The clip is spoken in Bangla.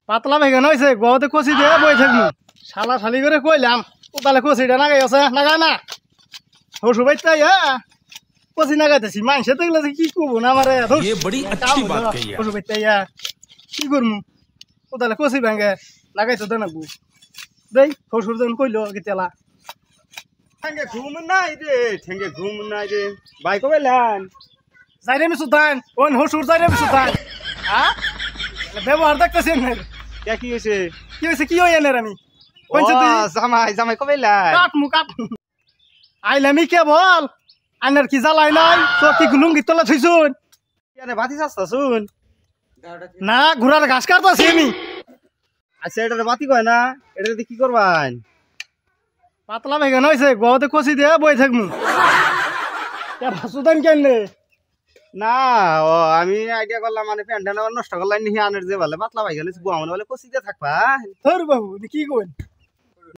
পাতলা বেগান হয়েছে গতে কষি দিয়ে বই থাকবো শালা শালি করে কইলাম ও তাহলে কষিটা নাগাই আছে নাগায় না হসু বাইতাই কষি নাগাইতেছি মাংসে দেখলে কি করবো না আমার হসু বাইতাই কি করবো ও তাহলে কষি ভাঙ্গে লাগাইছো তো নাকবো দেই হসুর যখন কইলো গেতেলা ঠেঙ্গে ঘুম নাই রে ভাই কবে লান যাই রে সুতান ওন হসুর যাই রে সুতান হ্যাঁ ব্যবহার দেখতেছি কি হয়েছে কি হয়েছে কি হই এনের আমি জামাই কবে লান কাট আইলামি কে বল আইনার কি জ্বালাই নাই তো কি লুঙ্গি তলা থইছুন বাতি চাস্তা শুন না ঘোড়ার ঘাস কাটতাছি আমি আচ্ছা এটা বাতি কয় না এটা কি করবান পাতলা বেগান হয়েছে গতে কষি দিয়ে বই থাকবো সুতান কেনলে না ও আমি আইডিয়া করলাম মানে প্যান্ডা নষ্ট করলাম নিহি আনের যে বলে পাতলা ভাই গেলে বলে কষি দিয়ে থাকবা ধর বাবু কি কই